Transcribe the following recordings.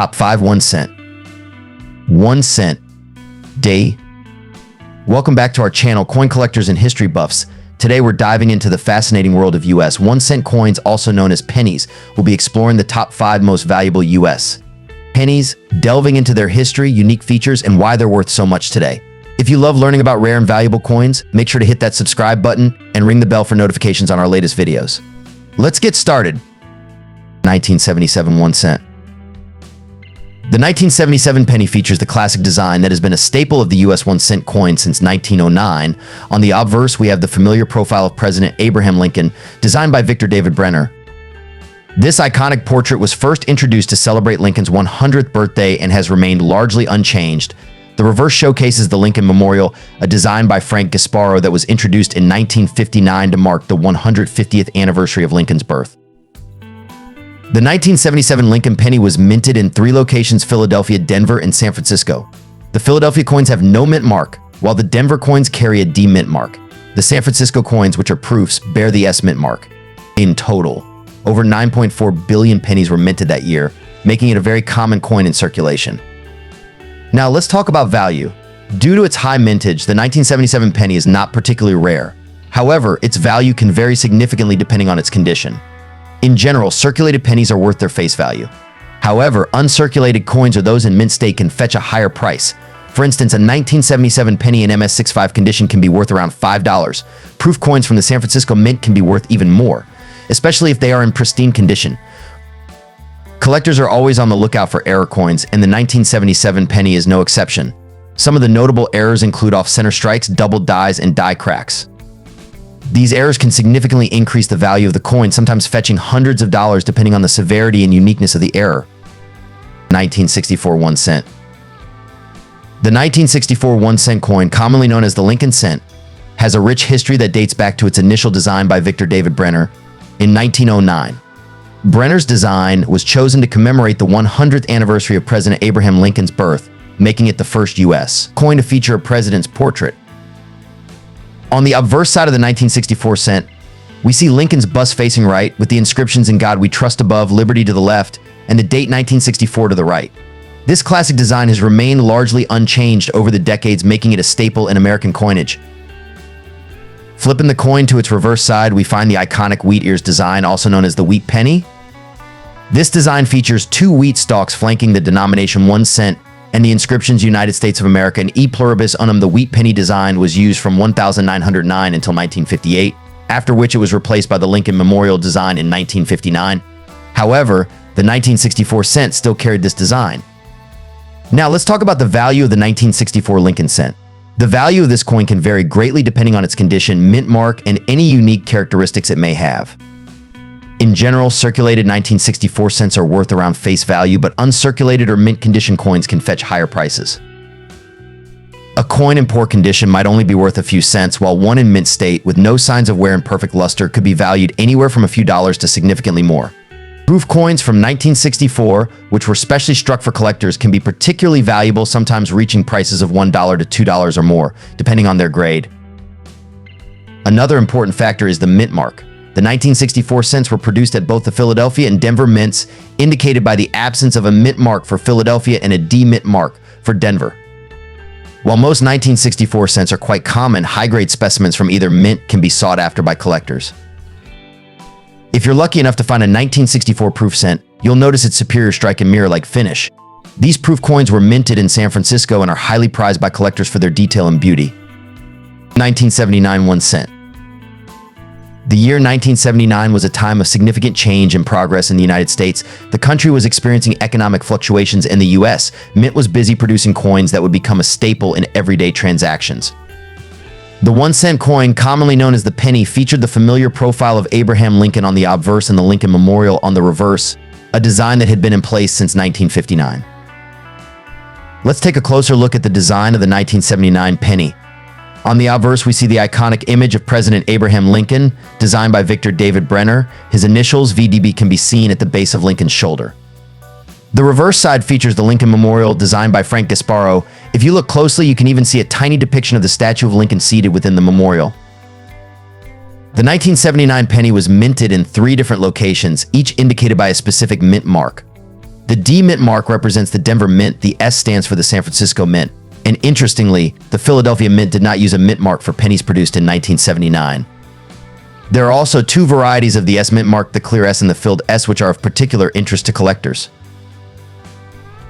Top 5 1 cent. 1 cent. Day. Welcome back to our channel, Coin Collectors and History Buffs. Today we're diving into the fascinating world of US 1 cent coins, also known as pennies. We'll be exploring the top 5 most valuable US pennies, delving into their history, unique features, and why they're worth so much today. If you love learning about rare and valuable coins, make sure to hit that subscribe button and ring the bell for notifications on our latest videos. Let's get started. 1977 1 cent. The 1977 penny features the classic design that has been a staple of the US 1 cent coin since 1909. On the obverse, we have the familiar profile of President Abraham Lincoln, designed by Victor David Brenner. This iconic portrait was first introduced to celebrate Lincoln's 100th birthday and has remained largely unchanged. The reverse showcases the Lincoln Memorial, a design by Frank Gasparo that was introduced in 1959 to mark the 150th anniversary of Lincoln's birth. The 1977 Lincoln penny was minted in 3 locations: Philadelphia, Denver, and San Francisco. The Philadelphia coins have no mint mark, while the Denver coins carry a D mint mark. The San Francisco coins, which are proofs, bear the S mint mark. In total, over 9.4 billion pennies were minted that year, making it a very common coin in circulation. Now let's talk about value. Due to its high mintage, the 1977 penny is not particularly rare. However, its value can vary significantly depending on its condition. In general, circulated pennies are worth their face value. However, uncirculated coins or those in mint state can fetch a higher price. For instance, a 1977 penny in MS65 condition can be worth around $5. Proof coins from the San Francisco Mint can be worth even more, especially if they are in pristine condition. Collectors are always on the lookout for error coins, and the 1977 penny is no exception. Some of the notable errors include off-center strikes, doubled dies, and die cracks. These errors can significantly increase the value of the coin, sometimes fetching hundreds of dollars depending on the severity and uniqueness of the error. 1964 1 cent. The 1964 1 cent coin, commonly known as the Lincoln cent, has a rich history that dates back to its initial design by Victor David Brenner in 1909. Brenner's design was chosen to commemorate the 100th anniversary of President Abraham Lincoln's birth, making it the first U.S. coin to feature a president's portrait. On the obverse side of the 1964 cent, we see Lincoln's bust facing right, with the inscriptions "In God We Trust" above, "Liberty" to the left, and the date 1964 to the right. This classic design has remained largely unchanged over the decades, making it a staple in American coinage. Flipping the coin to its reverse side, we find the iconic wheat ears design, also known as the wheat penny. This design features 2 wheat stalks flanking the denomination 1 cent and the inscriptions "United States of America" and "E pluribus unum." The wheat penny design was used from 1909 until 1958, after which it was replaced by the Lincoln Memorial design in 1959. However, the 1964 cent still carried this design. Now let's talk about the value of the 1964 Lincoln cent. The value of this coin can vary greatly depending on its condition, mint mark, and any unique characteristics it may have. In general, circulated 1964 cents are worth around face value, but uncirculated or mint condition coins can fetch higher prices. A coin in poor condition might only be worth a few cents, while one in mint state with no signs of wear and perfect luster could be valued anywhere from a few dollars to significantly more. Proof coins from 1964, which were specially struck for collectors, can be particularly valuable, sometimes reaching prices of $1 to $2 or more, depending on their grade. Another important factor is the mint mark. The 1964 cents were produced at both the Philadelphia and Denver mints, indicated by the absence of a mint mark for Philadelphia and a D mint mark for Denver. While most 1964 cents are quite common, high-grade specimens from either mint can be sought after by collectors. If you're lucky enough to find a 1964 proof cent, you'll notice its superior strike and mirror-like finish. These proof coins were minted in San Francisco and are highly prized by collectors for their detail and beauty. 1979 1 cent. The year 1979 was a time of significant change and progress in the United States. The country was experiencing economic fluctuations in the U.S. Mint was busy producing coins that would become a staple in everyday transactions. The 1 cent coin, commonly known as the penny, featured the familiar profile of Abraham Lincoln on the obverse and the Lincoln Memorial on the reverse, a design that had been in place since 1959. Let's take a closer look at the design of the 1979 penny. On the obverse, we see the iconic image of President Abraham Lincoln, designed by Victor David Brenner. His initials, VDB, can be seen at the base of Lincoln's shoulder. The reverse side features the Lincoln Memorial, designed by Frank Gasparo. If you look closely, you can even see a tiny depiction of the statue of Lincoln seated within the memorial. The 1979 penny was minted in 3 different locations, each indicated by a specific mint mark. The D Mint mark represents the Denver Mint, the S stands for the San Francisco Mint, and interestingly, the Philadelphia Mint did not use a mint mark for pennies produced in 1979. There are also two varieties of the S Mint mark, the clear S and the filled S, which are of particular interest to collectors.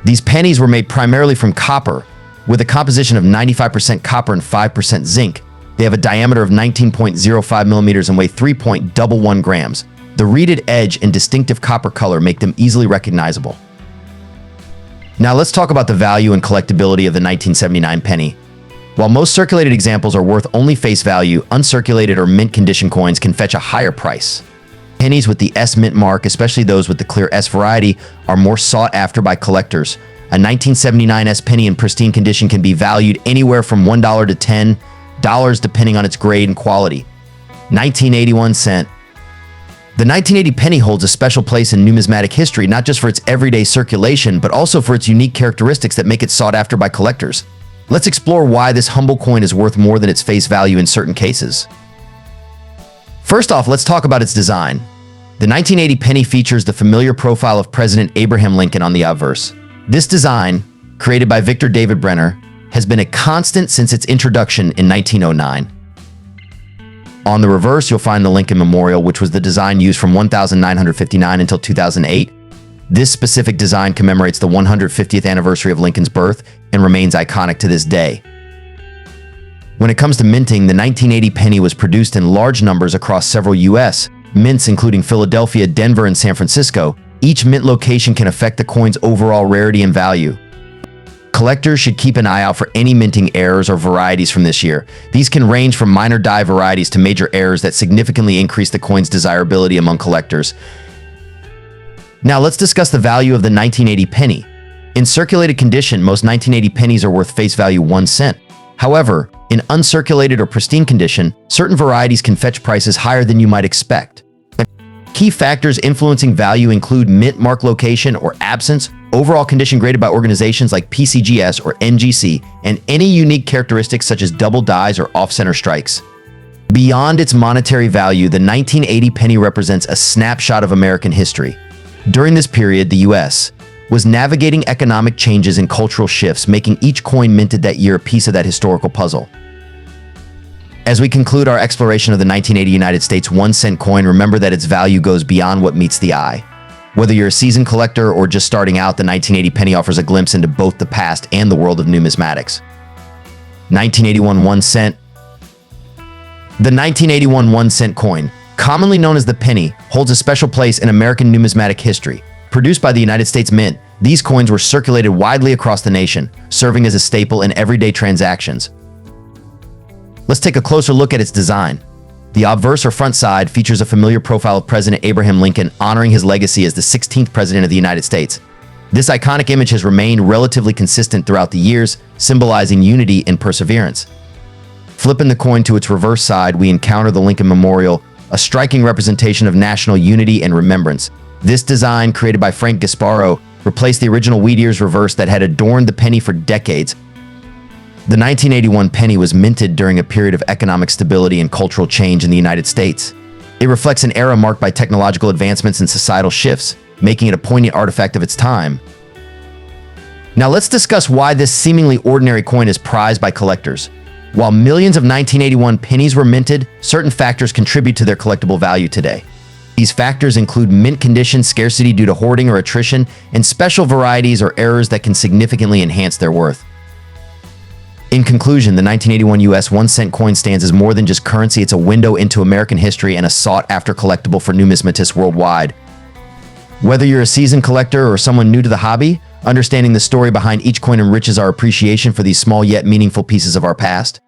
These pennies were made primarily from copper, with a composition of 95% copper and 5% zinc. They have a diameter of 19.05 millimeters and weigh 3.11 grams. The reeded edge and distinctive copper color make them easily recognizable. Now let's talk about the value and collectability of the 1979 penny. While most circulated examples are worth only face value, uncirculated or mint condition coins can fetch a higher price. Pennies with the S Mint mark, especially those with the clear S variety, are more sought after by collectors. A 1979 S penny in pristine condition can be valued anywhere from $1 to $10, depending on its grade and quality. 1981 cent. The 1980 penny holds a special place in numismatic history, not just for its everyday circulation, but also for its unique characteristics that make it sought after by collectors. Let's explore why this humble coin is worth more than its face value in certain cases. First off, let's talk about its design. The 1980 penny features the familiar profile of President Abraham Lincoln on the obverse. This design, created by Victor David Brenner, has been a constant since its introduction in 1909. On the reverse, you'll find the Lincoln Memorial, which was the design used from 1959 until 2008. This specific design commemorates the 150th anniversary of Lincoln's birth and remains iconic to this day. When it comes to minting, the 1980 penny was produced in large numbers across several U.S. mints, including Philadelphia, Denver, and San Francisco. Each mint location can affect the coin's overall rarity and value. Collectors should keep an eye out for any minting errors or varieties from this year. These can range from minor die varieties to major errors that significantly increase the coin's desirability among collectors. Now let's discuss the value of the 1980 penny. In circulated condition, most 1980 pennies are worth face value 1 cent. However, in uncirculated or pristine condition, certain varieties can fetch prices higher than you might expect. Key factors influencing value include mint mark location or absence, overall condition graded by organizations like PCGS or NGC, and any unique characteristics such as double dies or off-center strikes. Beyond its monetary value, the 1980 penny represents a snapshot of American history. During this period, the U.S. was navigating economic changes and cultural shifts, making each coin minted that year a piece of that historical puzzle. As we conclude our exploration of the 1980 United States 1 cent coin, remember that its value goes beyond what meets the eye. Whether you're a seasoned collector or just starting out, the 1980 penny offers a glimpse into both the past and the world of numismatics. 1981 1 cent. The 1981 1 cent coin, commonly known as the penny, holds a special place in American numismatic history. Produced by the United States Mint, these coins were circulated widely across the nation, serving as a staple in everyday transactions. Let's take a closer look at its design. The obverse or front side features a familiar profile of President Abraham Lincoln, honoring his legacy as the 16th President of the United States. This iconic image has remained relatively consistent throughout the years, symbolizing unity and perseverance. Flipping the coin to its reverse side, we encounter the Lincoln Memorial, a striking representation of national unity and remembrance. This design, created by Frank Gasparo, replaced the original wheat ears reverse that had adorned the penny for decades. The 1981 penny was minted during a period of economic stability and cultural change in the United States. It reflects an era marked by technological advancements and societal shifts, making it a poignant artifact of its time. Now let's discuss why this seemingly ordinary coin is prized by collectors. While millions of 1981 pennies were minted, certain factors contribute to their collectible value today. These factors include mint condition, scarcity due to hoarding or attrition, and special varieties or errors that can significantly enhance their worth. In conclusion, the 1981 US 1 cent coin stands as more than just currency. It's a window into American history and a sought-after collectible for numismatists worldwide. Whether you're a seasoned collector or someone new to the hobby, understanding the story behind each coin enriches our appreciation for these small yet meaningful pieces of our past.